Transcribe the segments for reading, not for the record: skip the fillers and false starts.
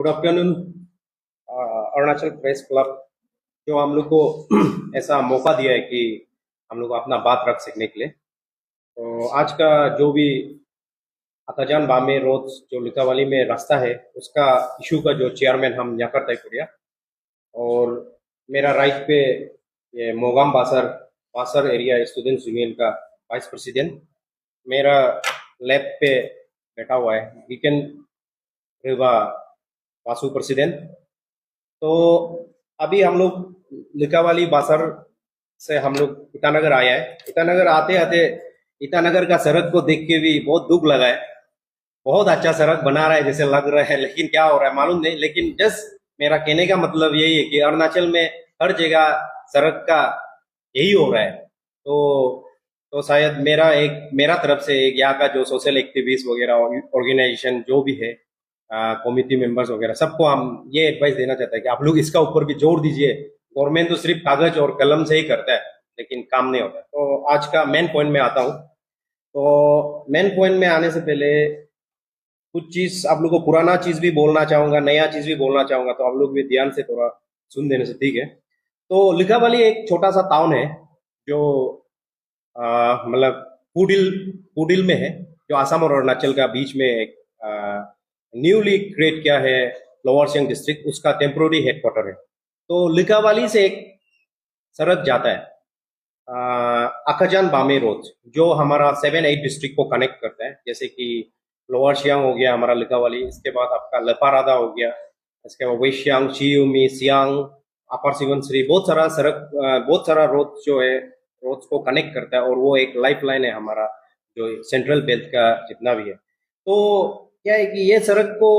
Good afternoon. Arunachal press club जो हम लोग को ऐसा मौका दिया है कि हम लोग अपना बात रख सकने के लिए। तो आज का जो भी अताजान बामे रोड जो लिकावाली में रास्ता है उसका इशू का जो चेयरमैन हम याकर तय करिया। और मेरा राइट पे ये मोगाम बासर बासर एरिया स्टूडेंट्स यूनियन का वाइस प्रेसिडेंट, मेरा लेफ्ट पे बैठा हुआ है वीकेंड रिवा वासु प्रेसिडेंट। तो अभी हम लोग लिकावाली बासर से हम लोग ईटानगर आया है। ईटानगर आते आते ईटानगर का सड़क को देख के भी बहुत दुख लगा है। बहुत अच्छा सड़क बना रहा है जैसे लग रहा है, लेकिन क्या हो रहा है मालूम नहीं। लेकिन जस्ट मेरा कहने का मतलब यही है कि अरुणाचल में हर जगह सड़क का यही हो रहा है। तो शायद मेरा तरफ से एक यहाँ का जो सोशल एक्टिविस्ट वगैरह ऑर्गेनाइजेशन जो भी है, कमिटी मेंबर्स वगैरह, सबको हम ये एडवाइस देना चाहते हैं कि आप लोग इसका ऊपर भी जोर दीजिए। गवर्नमेंट तो सिर्फ कागज और कलम से ही करता है लेकिन काम नहीं होता। तो आज का मेन पॉइंट में आता हूँ। तो मेन पॉइंट में आने से पहले कुछ चीज आप लोग को पुराना चीज भी बोलना चाहूंगा, नया चीज भी बोलना चाहूंगा, तो आप लोग भी ध्यान से थोड़ा सुन देने से ठीक है। तो लिकावाली एक छोटा सा टाउन है जो मतलब पुडिल पुडिल में है, जो आसाम और अरुणाचल का बीच में एक न्यूली क्रिएट किया है लोअर सियांग डिस्ट्रिक्ट, उसका टेम्पोररी हेडक्वार्टर है। तो लिकावाली से एक सड़क जाता है अकाजान बामे रोड, जो हमारा 7-8 डिस्ट्रिक्ट को कनेक्ट करता है, जैसे कि लोअर सियांग हो गया हमारा लिकावाली, इसके बाद आपका लपारादा हो गया, इसके बाद वेस्ट सियांग, शियुमी, सियांग, अपर सुबनसिरी, बहुत सारा रोड जो है रोड्स को कनेक्ट करता है। और वो एक लाइफ लाइन है हमारा जो सेंट्रल बेल्ट का जितना भी है। तो क्या है कि ये सड़क को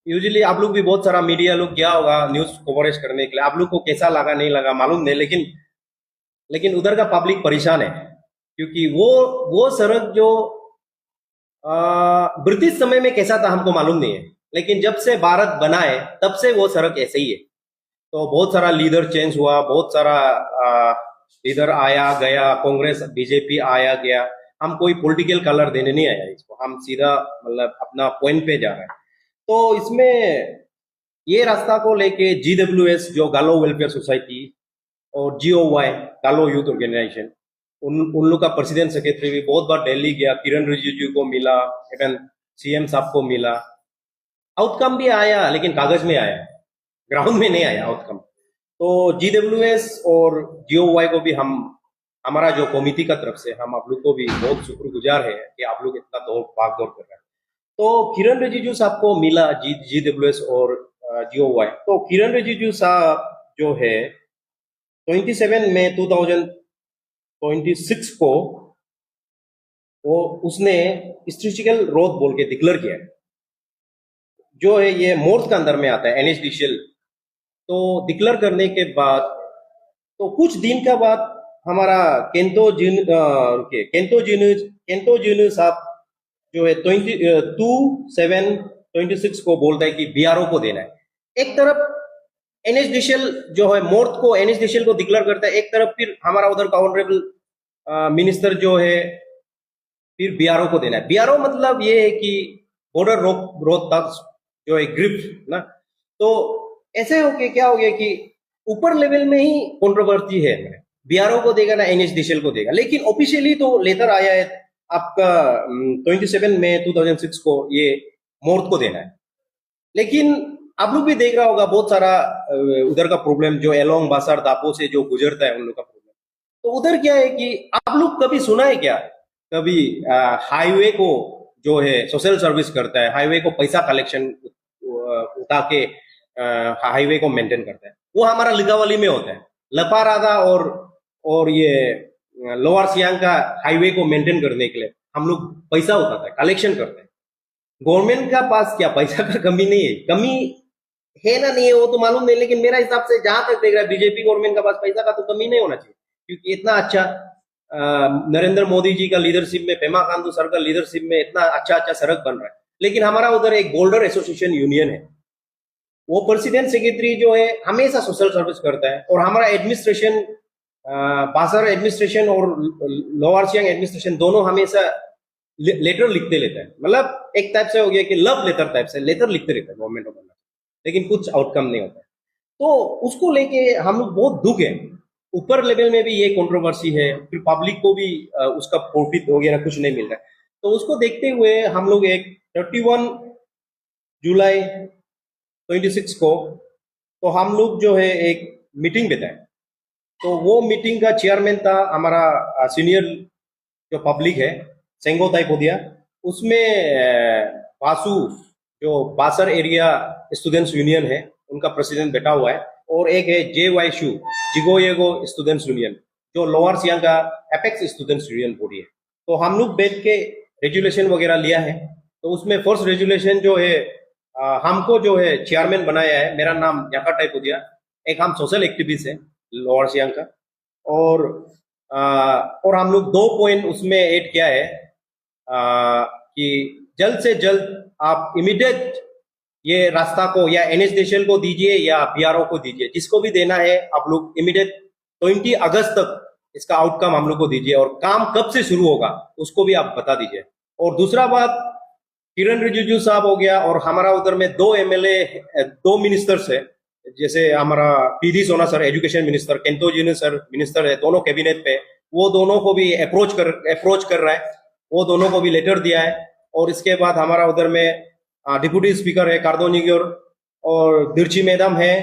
यूजुअली आप लोग भी बहुत सारा मीडिया लोग गया होगा न्यूज कवरेज करने के लिए, आप लोग को कैसा लगा नहीं लगा मालूम नहीं, लेकिन उधर का पब्लिक परेशान है क्योंकि वो सड़क जो ब्रिटिश समय में कैसा था हमको मालूम नहीं है, लेकिन जब से भारत बना है तब से वो सड़क ऐसे ही है। तो बहुत सारा लीडर चेंज हुआ, बहुत सारा लीडर आया गया, कांग्रेस बीजेपी आया गया। हम कोई पॉलिटिकल कलर देने नहीं आया इसको, हम सीधा मतलब अपना पॉइंट पे जा रहे हैं। तो इसमें ये रास्ता को लेके GWS जो गालो वेलफेयर सोसाइटी और GOY गालो यूथ ऑर्गेनाइजेशन, उन लोग का प्रेसिडेंट सेक्रेटरी भी बहुत बार दिल्ली गया, किरण रिजिजू को मिला, इवन CM साहब को मिला। आउटकम भी आया लेकिन कागज में आया, ग्राउंड में नहीं आया आउटकम। तो GWS और GOY को भी हमारा जो कमिटी का तरफ से हम आप लोग को भी बहुत शुक्रगुजार है कि आप लोग इतना भाग दौड़ कर रहे हैं। तो किरण रिजिजू साहब को मिला GWS और GOY। तो किरण रिजिजू साहब जो है 27 मई 2026 को उसने स्ट्रेटेजिकल रोड बोल के डिक्लेयर किया है, जो है ये मोर्थ का अंदर में आता है NHDCL। तो डिक्लेयर करने के बाद तो कुछ दिन का बाद हमारा केंतो जिनु साहब जो है 27/26 को बोलता है कि BRO को देना है। एक तरफ NHDCL जो है मोर्थ को NHDCL को डिक्लेयर करता है, एक तरफ फिर हमारा उधर का ऑनरेबल मिनिस्टर जो है फिर BRO को देना है। BRO मतलब ये है कि बॉर्डर रोहतक जो है ग्रिप ना। तो ऐसे हो के क्या हो गया कि ऊपर लेवल में ही कंट्रोवर्सी है, BRO को देगा ना NHDCL को देगा। लेकिन ऑफिशियली तो लेटर आया है आपका 27 मई 2006 को ये मोर्थ को देना है। लेकिन आप लोग भी देख रहा होगा बहुत सारा उधर का प्रॉब्लम जो एलोंग बासार दापो से जो गुजरता है उन लोग का प्रॉब्लम। तो उधर क्या है कि आप लोग कभी सुना है क्या, कभी हाईवे को जो है सोशल सर्विस करता है, हाईवे को पैसा कलेक्शन उठा के हाईवे को मेंटेन करता है, वो हमारा लिकावाली में होता है। लपारादा और ये लोअर सियांग का हाईवे को मेंटेन करने के लिए हम लोग पैसा उठाता है, कलेक्शन करते हैं। गवर्नमेंट का पास क्या पैसा का कमी नहीं है, कमी है ना नहीं है वो तो मालूम नहीं, लेकिन मेरा हिसाब से जहां तक देख रहा है बीजेपी गवर्नमेंट का पास पैसा का तो कमी नहीं होना चाहिए, क्योंकि इतना अच्छा नरेंद्र मोदी जी का लीडरशिप में, पेमा खांडू सर का लीडरशिप में इतना अच्छा सड़क बन रहा है। लेकिन हमारा उधर एक बोल्डर एसोसिएशन यूनियन है, वो प्रेसिडेंट सेक्रेटरी जो है हमेशा सोशल सर्विस करता है, और हमारा एडमिनिस्ट्रेशन बासर एडमिनिस्ट्रेशन और लोअर सियांग एडमिनिस्ट्रेशन दोनों हमेशा लेटर लिखते रहता है। मतलब एक टाइप से हो गया कि लव लेटर टाइप से लेटर लिखते रहता है गवर्नमेंट ऑफ। लेकिन कुछ आउटकम नहीं होता है। तो उसको लेके हम लोग बहुत दुख है। ऊपर लेवल में भी ये कंट्रोवर्सी है, फिर पब्लिक को भी उसका प्रॉफिट वगैरह कुछ नहीं मिल रहा है। तो उसको देखते हुए हम लोग एक 31 जुलाई 26 को तो हम लोग जो है एक मीटिंग बिताए। तो वो मीटिंग का चेयरमैन था हमारा सीनियर जो पब्लिक है, सेंगो ताइपोदिया। उसमें वासु जो बासर एरिया स्टूडेंट्स यूनियन है उनका प्रेसिडेंट बैठा हुआ है, और एक है जे वाई शू जिगोयेगो स्टूडेंट्स यूनियन जो लोअर सियांग का एपेक्स स्टूडेंट्स यूनियन बॉडी है। तो हम लोग बैठ के रेजुलेशन वगैरह लिया है। तो उसमें फर्स्ट रेजुलेशन जो है हमको जो है चेयरमैन बनाया है, मेरा नाम याका टाइपोदिया। एक हम सोशल एक्टिविस्ट है लोअर सियांग का। और और हम लोग 2 पॉइंट उसमें ऐड किया है कि जल्द से जल्द आप इमीडिएट ये रास्ता को या एनएचडीसीएल को दीजिए या बीआरओ को दीजिए, जिसको भी देना है आप लोग इमीडिएट 20 अगस्त तक इसका आउटकम हम लोग को दीजिए, और काम कब से शुरू होगा उसको भी आप बता दीजिए। और दूसरा बात, किरण रिजिजू साहब हो गया, और हमारा उधर में 2 एमएलए 2 मिनिस्टर्स है, जैसे हमारा पीडी सोना सर एजुकेशन मिनिस्टर, केंटो जिन सर मिनिस्टर है, दोनों कैबिनेट पे, वो दोनों को भी अप्रोच कर रहा है, वो दोनों को भी लेटर दिया है। और इसके बाद हमारा उधर में डिप्यूटी स्पीकर है कार्दोनिगियोर, और दिर्ची मैडम है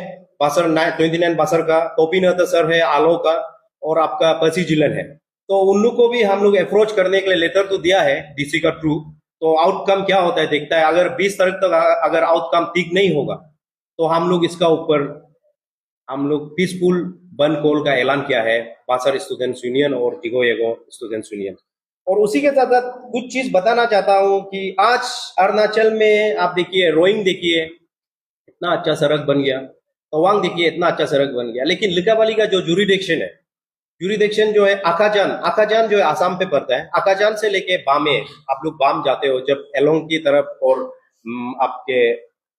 बासर 29 बासर का, टोपीनाथ सर है आलो का, और आपका पसी जिलन है। तो उन लोग को भी हम लोग अप्रोच करने के लिए लेटर तो दिया है डीसी का थ्रू। तो आउटकम क्या होता है देखता है। अगर 20 तारीख तक अगर आउटकम ठीक नहीं होगा तो हम लोग इसका ऊपर हम लोग पीसफुल बंद कॉल का ऐलान किया है, बासर स्टूडेंट्स यूनियन और जिगोयेगो स्टूडेंट्स यूनियन। और उसी के साथ साथ कुछ चीज बताना चाहता हूं कि आज अरुणाचल में आप देखिए, रोइंग देखिए इतना अच्छा सड़क बन गया, तवांग देखिए इतना अच्छा सड़क बन गया, लेकिन लिकाबाली का जो जुरिडिक्शन है, जुरिडिक्शन जो है आकाजान जो है आसाम पे पड़ता है। आकाजान से लेके बामे, आप लोग बाम जाते हो जब एलोंग की तरफ और आपके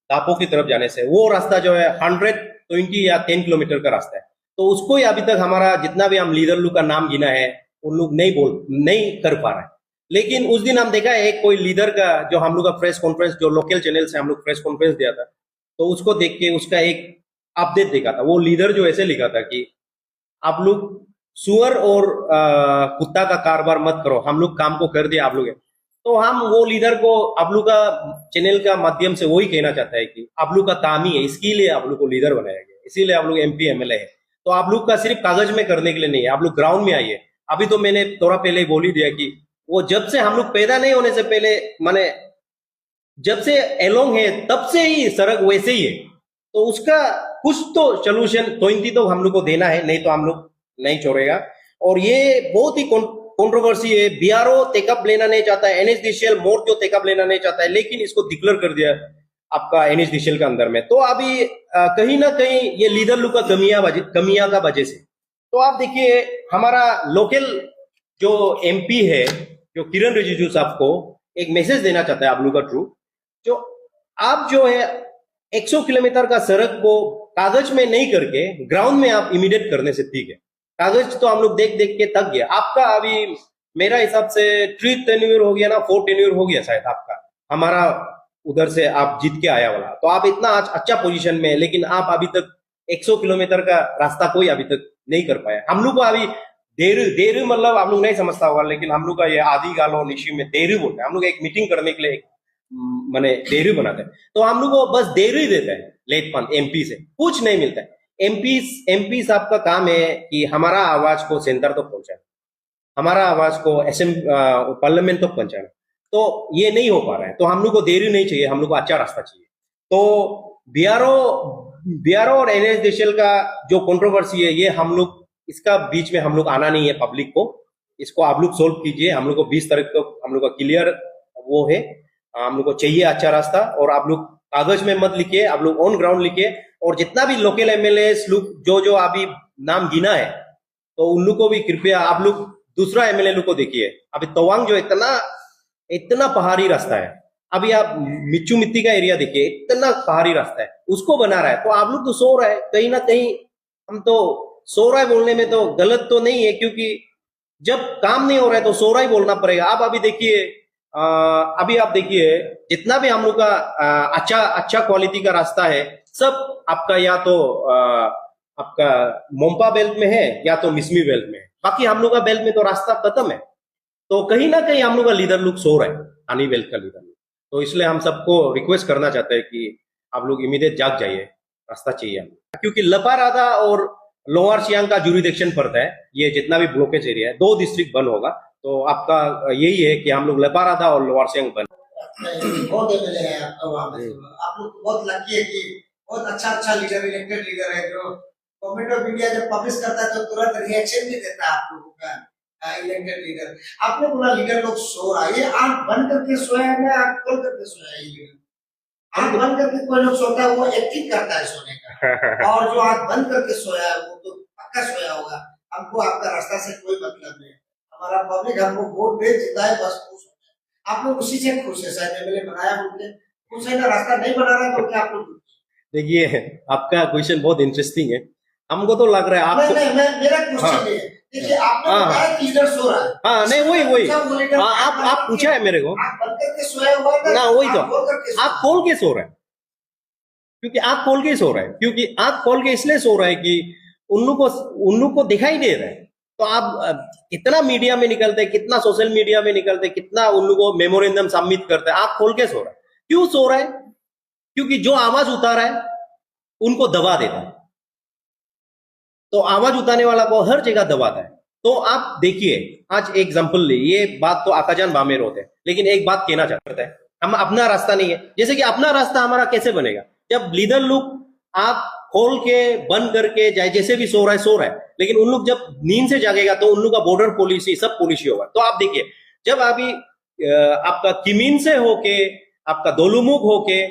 दापो की तरफ जाने से, वो रास्ता जो है 120 या 10 किलोमीटर का रास्ता है। तो उसको ही अभी तक हमारा जितना भी हम लीडर लोग का नाम गिना है उन लोग नहीं कर पा रहे हैं। लेकिन उस दिन हम देखा है कोई लीडर का जो हम लोग का प्रेस कॉन्फ्रेंस, जो लोकल चैनल से हम लोग प्रेस कॉन्फ्रेंस दिया था, तो उसको देख के उसका एक अपडेट देखा था। वो लीडर जो ऐसे लिखा था कि आप लोग सुअर और कुत्ता का कारोबार मत करो, हम लोग काम को कर दिया आप लोग। तो हम वो लीडर को आप लोग का चैनल का माध्यम से वही कहना चाहता है कि आप लोग का काम ही है, इसके लिए आप लोग को लीडर बनाया गया, इसीलिए आप लोग एमपी एमएलए है। तो आप लोग का सिर्फ कागज में करने के लिए नहीं है, आप लोग ग्राउंड में आइए। अभी तो मैंने थोड़ा पहले बोल ही दिया कि वो जब से हम लोग पैदा नहीं होने से पहले, माने जब से एलोंग है तब से ही सड़क वैसे ही है। तो उसका कुछ तो सोल्यूशन 20 तो हम लोग को देना है, नहीं तो हम लोग नहीं छोड़ेगा। और ये बहुत ही कंट्रोवर्सी है, बीआरओ टेकअप लेना नहीं चाहता है, एनएचडीसीएल मोर जो टेकअप लेना नहीं चाहता है, लेकिन इसको डिक्लेयर कर दिया आपका एनएचडीसीएल के अंदर में। तो अभी कहीं ना कहीं ये लीडर लोग का कमियां का वजह से। तो आप देखिए हमारा लोकल जो एमपी है, जो किरण रिजिजू साहब को एक मैसेज देना चाहता है आप लोग का थ्रू, जो आप जो है 100 किलोमीटर का सड़क को कागज में नहीं करके ग्राउंड में आप इमीडिएट करने से ठीक है। कागज तो हम लोग देख देख के थक गया। आपका अभी मेरा हिसाब से 3 टेन्योर हो गया ना, 4 टेन्योर हो गया शायद आपका, हमारा उधर से आप जीत के आया वाला। तो आप इतना अच्छा पोजीशन में है, लेकिन आप अभी तक 100 किलोमीटर का रास्ता कोई अभी तक नहीं कर पाया। हम लोग को अभी देर मतलब आप लोग नहीं समझता होगा, लेकिन हम लोग का ये आदि गालो निशी में देर बोलते हैं। हम लोग एक मीटिंग करने के लिए मैंने देर बनाते हैं, तो हम लोग को बस देर ही देते हैं लेटपन एमपी से, कुछ नहीं मिलता है। एमपी साहब का काम है कि हमारा आवाज को सेंटर तक पहुंचाना, हमारा आवाज को पार्लियामेंट तक पहुंचाना। तो ये नहीं हो पा रहा है, तो हम लोग को देरी नहीं चाहिए, हम लोग को अच्छा रास्ता चाहिए। तो बीआरओ और एनएचडीसीएल का जो कंट्रोवर्सी है, ये हम लोग इसका बीच में हम लोग आना नहीं है पब्लिक को, इसको आप लोग सोल्व कीजिए। हम लोग को 20 तारीख को हम लोग का क्लियर वो है, हम लोग को चाहिए अच्छा रास्ता। और आप लोग कागज में मत लिखिए, आप लोग ऑन ग्राउंड लिखिए। और जितना भी लोकल एमएलए लोग जो अभी नाम गिना है, तो उन लोग को भी कृपया आप लोग दूसरा एमएलए लोग को देखिए। अभी तवांग जो इतना पहाड़ी रास्ता है, अभी आप मिच्चू मिट्टी का एरिया देखिए, इतना पहाड़ी रास्ता है, उसको बना रहा है। तो आप लोग तो सो रहा है कहीं ना कहीं, हम तो सो रहा है बोलने में तो गलत तो नहीं है, क्योंकि जब काम नहीं हो रहा है तो सो रहा ही बोलना पड़ेगा। आप अभी देखिए अ, अभी आप देखिए, जितना भी हम लोग का अच्छा अच्छा क्वालिटी का रास्ता है, सब आपका या तो आपका मोम्पा बेल्ट में है या तो मिसमी बेल्ट में है। बाकी हम लोग का बेल्ट में तो रास्ता खत्म है। तो कहीं ना कहीं हम लोग का लीडर लोग सो रहा है, आनी बेल्ट का लीडर लोग। तो इसलिए हम सबको रिक्वेस्ट करना चाहते हैं कि आप लोग इमीडिएट जाग जाइए, रास्ता चाहिए हमें। क्योंकि लपारादा और लोअर सियांग का जुरिडिक्शन पड़ता है, ये जितना भी ब्लॉकेज एरिया है, 2 डिस्ट्रिक्ट बंद होगा। तो आपका यही है कि हम लोग लपारादा और लोअर सियांग बंद। बहुत एमएलए है आपका वहाँ पे। आप लोग तो बहुत लकी है कि बहुत अच्छा अच्छा लीडर, इलेक्टेड लीडर है, जो गवर्नमेंट ऑफ इंडिया जब पब्लिश करता है तो तुरंत रिएक्शन भी देता है आप लोगों का इलेक्टेड लीडर। आपने बोला लीडर लोग सो रहा है, ये आंख बंद करके सोया है ना आंख खोल करके सोया है? ये लीडर आंख बंद करके कोई लोग सोता है, वो एक्टिंग करता है सोने का, और जो आंख बंद करके सोया है वो तो पक्का सोया होगा। हमको आपका रास्ता से कोई मतलब नहीं, हमारा पब्लिक हमको वोट दे जिताए बस खुश हो जाए। आप लोग उसी से खुश है, शायद एमएलए बनाया बोलते खुश है ना, रास्ता नहीं बना रहा तो क्या आप लोग? देखिए, आपका क्वेश्चन बहुत इंटरेस्टिंग है। हमको तो लग रहा है आपको। नहीं मैं मेरा क्वेश्चन हाँ नहीं है, देखिए आपने हाँ बताया कि लीडर सो रहा है। हाँ, नहीं वही वही अच्छा, वो लीडर आप पूछा है मेरे को आंख बंद करके सोया हुआ है ना, वही तो। आंख खोल करके सोया आप खोल के सो रहे हैं, क्योंकि आंख खोल के सो रहा है, क्योंकि आंख खोल के इसलिए सो रहा है कि उन लोग को दिखाई दे रहा है। तो आप कितना मीडिया में निकलते हैं, कितना सोशल मीडिया में निकलते हैं, कितना उन लोगों को मेमोरेंडम सबमिट करते हैं, आंख खोल के सो रहा है। क्यों सो रहा है? क्योंकि जो आवाज उतारा है उनको दबा देता है। तो आवाज उतारने वाला को हर जगह दबाता है। तो आप देखिए, आज एग्जांपल ले, ये बात तो आकाजान बामेर होते हैं, लेकिन एक बात कहना चाहते हैं, हम अपना रास्ता नहीं है। जैसे कि अपना रास्ता हमारा कैसे बनेगा जब लीडर लोग आंख खोल के बंद करके जाए, जैसे भी सो रहा है, लेकिन उन लोग जब नींद से जागेगा तो उन लोग का बॉर्डर पॉलिसी सब पॉलिसी होगा। तो आप देखिए, जब अभी आपका किमीन से होके, आपका दोलुमुख होके,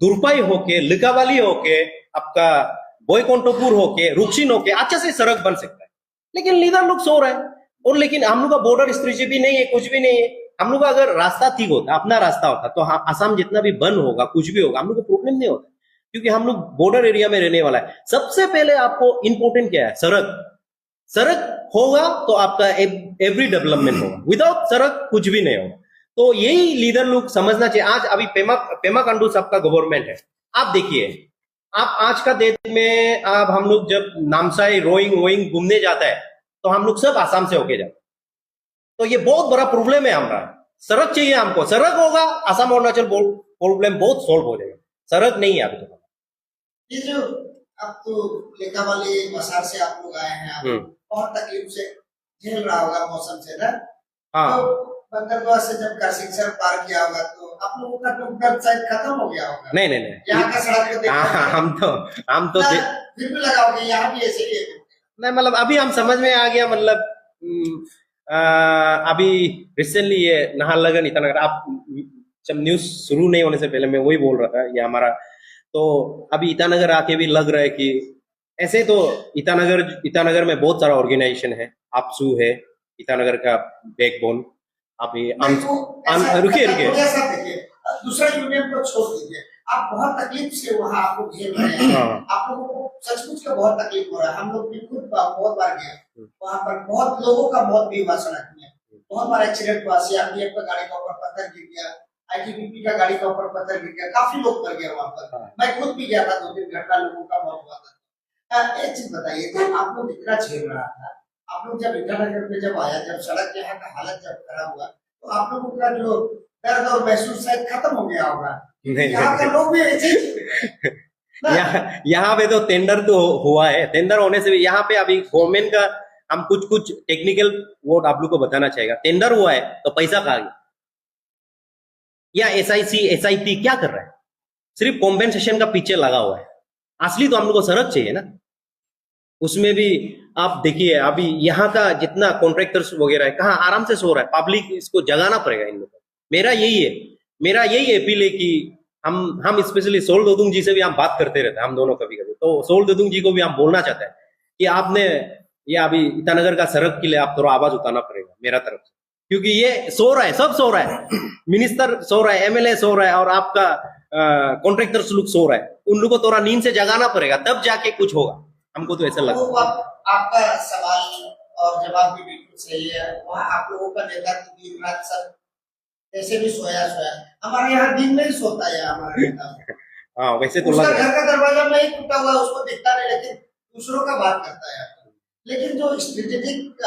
दुरपाई होके, लिकावाली होके, आपका बोयकोंटोपुर होके, रुक्सिन होके अच्छा से सड़क बन सकता है, लेकिन लीडर लोग सो रहे हैं। और लेकिन हम लोग का बॉर्डर स्ट्रेटजी भी नहीं है, कुछ भी नहीं है। हम लोग का अगर रास्ता ठीक होता, अपना रास्ता होता, तो आसाम जितना भी बंद होगा, कुछ भी होगा, हम लोग को प्रॉब्लम नहीं होता, क्योंकि हम लोग बॉर्डर एरिया में रहने वाला है। सबसे पहले आपको इंपॉर्टेंट क्या है? सड़क। सड़क होगा तो आपका एवरी डेवलपमेंट होगा, विदाउट सड़क कुछ भी नहीं होगा। तो यही लीडर लोग समझना चाहिए। आज अभी पेमा खांडू साहब का गवर्नमेंट है, आप देखिए, आप आज का डेट में आप हम लोग जब नामसाई रोइंग वोइंग घूमने जाता है तो हम लोग सब आसाम से होके जाते हैं। तो ये बहुत बड़ा प्रॉब्लम है हमारा। सड़क चाहिए हमको, सड़क होगा आसाम अरुणाचल प्रॉब्लम बहुत सॉल्व हो जाएगा। सड़क नहीं है अभी तो। ये जो अब तो लेकावाली मसार से आप लोग आए हैं, आप बहुत तकलीफ से झेल रहा होगा मौसम से ना। हाँ, तो बंदरगाह से जब कासिंगसर पार किया होगा तो आप लोगों का तो दर्द शायद खत्म हो गया होगा। नहीं नहीं नहीं, यहाँ का सड़क को देखकर हम तो फिर भी लगाओगे यहाँ भी ऐसे ही है। नहीं, मतलब अभी हम समझ में आ गया। मतलब अभी रिसेंटली ये नाहरलगुन ईटानगर, आप जब न्यूज शुरू नहीं होने से पहले मैं वही बोल रहा था, ये हमारा तो अभी ईटानगर आके भी लग रहा है कि ऐसे तो ईटानगर में बहुत सारा ऑर्गेनाइजेशन है, आपसू है ईटानगर का बैकबोन। अभी रुकिए दूसरा यूनियन को छोड़ दीजिए, आप बहुत तकलीफ से वहाँ आप लोग झेल रहे हैं। आप लोगों को सचमुच का बहुत तकलीफ हो रहा है। हम लोग भी खुद बहुत बार गए वहाँ पर, बहुत लोगों का मौत भी हुआ सड़क में, बहुत बार एक्सीडेंट हुआ। सीआरपीएफ का गाड़ी का ऊपर पत्थर गिर गया, आईटीबीपी का गाड़ी का ऊपर पत्थर गिर गया, काफी लोग मर गए वहाँ पर। मैं खुद भी गया था, 2-3 घंटा लोगों का मौत हुआ था। एक चीज बताइए, जब आप लोग इतना झेल रहा था, आप लोग जब ईटानगर पे जब आया, जब सड़क यहाँ का हालत जब खराब हुआ, तो आप लोगों का जो दर्द और महसूस शायद खत्म हो गया होगा। यहाँ के लोग भी ऐसे यहाँ पे तो टेंडर तो हुआ है, टेंडर होने से भी यहाँ पे अभी गवर्नमेंट का हम कुछ टेक्निकल वर्ड आप लोग को बताना चाहिए। टेंडर हुआ है तो पैसा कहाँ गया? या एसआईटी क्या कर रहा है? सिर्फ कॉम्पेंसेशन का पीछे लगा हुआ है। असली तो हम लोग को सड़क चाहिए ना। उसमें भी आप देखिए, अभी यहाँ का जितना कॉन्ट्रैक्टर्स वगैरह है, कहाँ आराम से सो रहा है। पब्लिक इसको जगाना पड़ेगा इन लोगों को। मेरा यही अपील है कि हम स्पेशली सोल दोदुंग जी से भी हम बात करते रहते हैं, हम दोनों कभी कभी। तो सोल दोदुंग जी को भी हम बोलना चाहते हैं कि आपने ये अभी ईटानगर का सड़क के लिए आप थोड़ा आवाज उठाना पड़ेगा मेरा तरफ से, क्योंकि ये सो रहा है, सब सो रहा है। मिनिस्टर सो रहा है, एमएलए सो रहा है, और आपका कॉन्ट्रैक्टर्स लोग सो रहा है। उन लोगों को थोड़ा नींद से जगाना पड़ेगा, तब जाके कुछ होगा। हमको तो ऐसा लगता है। आपका सवाल और जवाब भी बिल्कुल सही है। वहाँ आप लोगों का नेता दिन रात सब ऐसे भी सोया सोया। हमारे यहाँ दिन में ही सोता है हमारा नेता। हाँ वैसे तो उसका लग रहा घर है। का दरवाजा नहीं टूटा हुआ उसको दिखता नहीं, लेकिन दूसरों का बात करता है। लेकिन जो स्ट्रेटेजिक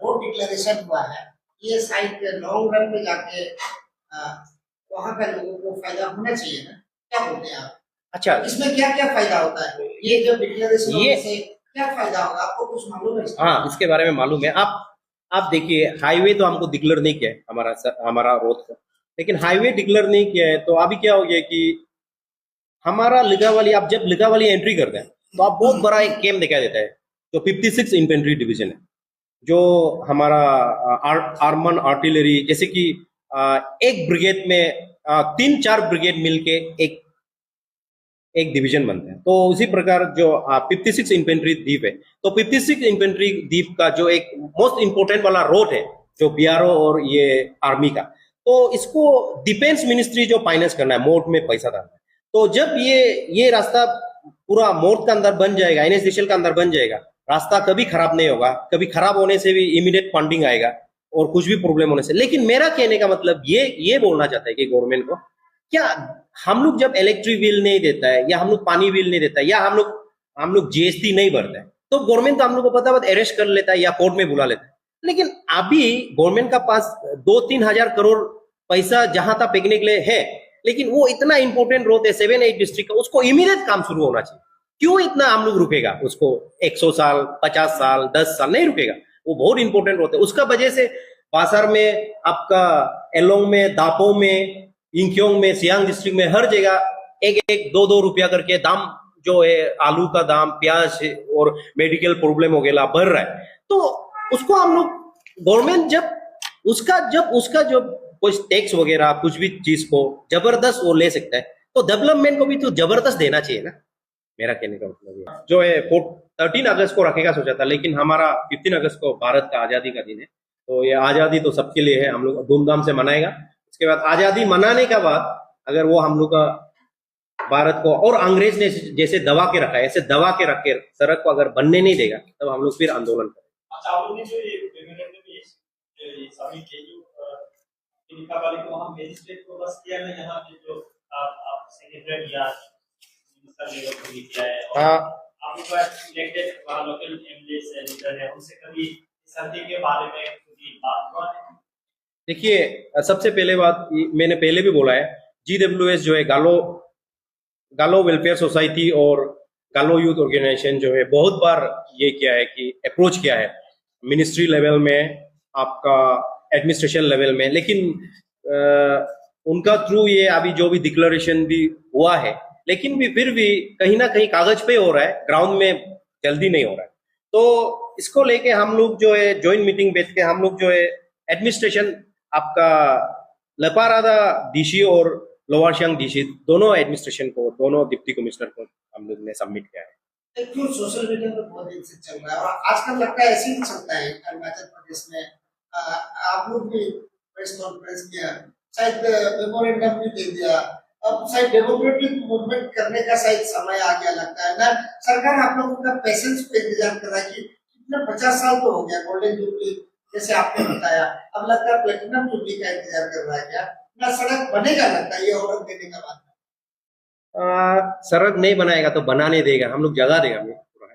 रोड डिक्लेरेशन हुआ है, ये साइड लॉन्ग रन पे जाके वहां का लोगों को फायदा होना चाहिए ना, क्या बोलते हैं आप? अच्छा इसमें क्या क्या फायदा होता है, ये जो डिक्लेरेशन ये होने से क्या फायदा होगा, आपको कुछ मालूम है इसका? हाँ इसके बारे में मालूम है। आप देखिए हाईवे तो हमको डिक्लेयर नहीं किया है हमारा रोड को, लेकिन हाईवे डिक्लेयर नहीं किया है तो अभी क्या हो गया कि हमारा लिगावाली, आप जब लिगावाली एंट्री करते हैं तो आप बहुत बड़ा एक कैंप दिखाई देता है जो 56 इन्फेंट्री डिवीजन है, जो हमारा आर्मन आर्टिलरी, जैसे कि एक ब्रिगेड में 3-4 ब्रिगेड मिलके एक डिवीजन बनता है। तो उसी प्रकार जो 56 इन्फेंट्री द्वीप है, तो 56 इन्फेंट्री द्वीप का जो एक मोस्ट इंपोर्टेंट वाला रोड है जो बीआरओ और ये आर्मी का, तो इसको डिफेंस मिनिस्ट्री जो फाइनेंस करना है, मोड में पैसा डालना है। तो जब ये रास्ता पूरा मोड का अंदर बन जाएगा, एनएसडीसीएल का अंदर बन जाएगा, रास्ता कभी खराब नहीं होगा, कभी खराब होने से भी इमीडिएट फंडिंग आएगा और कुछ भी प्रॉब्लम होने से। लेकिन मेरा कहने का मतलब ये बोलना चाहता है कि गवर्नमेंट को, क्या हम लोग जब इलेक्ट्रिक बिल नहीं देता है या हम लोग पानी बिल नहीं देता है या हम लोग जीएसटी नहीं भरता है, तो गवर्नमेंट तो हम लोग को पता अरेस्ट कर लेता है या कोर्ट में बुला लेता है। लेकिन अभी गवर्नमेंट का पास 2-3 हजार करोड़ पैसा जहां तक फेंकने के लिए है, लेकिन वो इतना इंपॉर्टेंट रोड है 7-8 डिस्ट्रिक्ट का, उसको इमीडिएट काम शुरू होना चाहिए। क्यों इतना हम लोग रुकेगा उसको? 100 साल, 50 साल, 10 साल नहीं रुकेगा। वो बहुत इंपॉर्टेंट रोड है। उसका वजह से बासार में, आपका एलोंग में, दापो में, इंक्योंग में, सियांग डिस्ट्रिक्ट में, हर जगह 1-1, 2-2 रुपया करके दाम जो है, आलू का दाम, प्याज और मेडिकल प्रॉब्लम हो गया बढ़ रहा है। तो उसको हम लोग गवर्नमेंट जब उसका जो कुछ टैक्स वगैरह कुछ भी चीज को जबरदस्त वो ले सकता है, तो डेवलपमेंट को भी तो जबरदस्त देना चाहिए ना। मेरा कहने का मतलब ये जो है 13 अगस्त को रखेगा सोचा था, लेकिन हमारा 15 अगस्त को भारत का आजादी का दिन है, तो ये आजादी तो सबके लिए है, हम लोग धूमधाम से मनाएगा। उसके बाद आजादी मनाने का बाद अगर वो हम लोग का भारत को और अंग्रेज ने जैसे दबा के रखा है, ऐसे दबा के रख के सड़क को अगर बनने नहीं देगा, तब हम लोग फिर आंदोलन करेंगे। अच्छा, आप लोगों ने जो ये मेमोरेंडम में ये सभी के जो इनका वाले को वहाँ मजिस्ट्रेट को बस किया ना, यहाँ पे जो आप सेक्रेटरी या मिनिस्टर लेवल पे भी किया है, और हाँ आप लोग का इलेक्टेड वहाँ लोकल एमएलए से लीडर है, उनसे कभी संधि के बारे में कोई बात हुआ है? देखिए, सबसे पहले बात मैंने पहले भी बोला है, GWS जो है गालो वेलफेयर सोसाइटी और गालो यूथ ऑर्गेनाइजेशन जो है बहुत बार ये किया है कि अप्रोच किया है मिनिस्ट्री लेवल में, आपका एडमिनिस्ट्रेशन लेवल में, लेकिन उनका थ्रू ये अभी जो भी डिक्लेरेशन भी हुआ है, लेकिन भी फिर भी कहीं ना कहीं कागज पे हो रहा है, ग्राउंड में जल्दी नहीं हो रहा है। तो इसको लेके हम लोग जो है ज्वाइंट मीटिंग बैठ के हम लोग जो है एडमिनिस्ट्रेशन, आपका लपारादा डीसी और लोअर सियांग डीसी दोनों एडमिनिस्ट्रेशन को, दोनों डिप्टी कमिश्नर को हम लोग ने सबमिट किया है। क्यों सोशल मीडिया पर बहुत दिन से चल रहा है और आजकल लगता है ऐसे ही चलता है अरुणाचल प्रदेश में। आप लोग भी प्रेस कॉन्फ्रेंस किया, शायद मेमोरेंडम भी दे दिया, अब शायद डेमोक्रेटिक मूवमेंट करने का शायद समय आ गया लगता है ना। सरकार आप लोगों का पेशेंस पे इंतजार कर रहा है कि कितने 50 साल तो हो गया गोल्डन जुबली जैसे आपने बताया, अब लगता है प्लेटिनम जुबली का इंतजार कर रहा है क्या? ना सड़क बनेगा लगता है ये ऑर्डर देने का बाद? सड़क नहीं बनाएगा तो बनाने देगा, हम लोग जगह देगा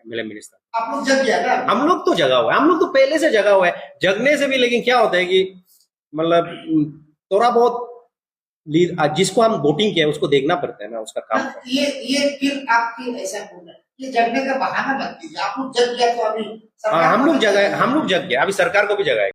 मेरे मिनिस्टर। आप लोग जग गया ना? हम लोग तो जगा हुआ है, हम लोग तो पहले से जगा हुआ है, जगने से भी। लेकिन क्या होता है कि मतलब थोड़ा बहुत जिसको हम वोटिंग किया उसको देखना पड़ता है ना, उसका काम। ये फिर आपकी ऐसा बोलना, ये जगने का बहाना मत कीजिए, आप लोग जग गया तो अभी हाँ हम लोग जग गए, अभी सरकार को भी जगाएगा।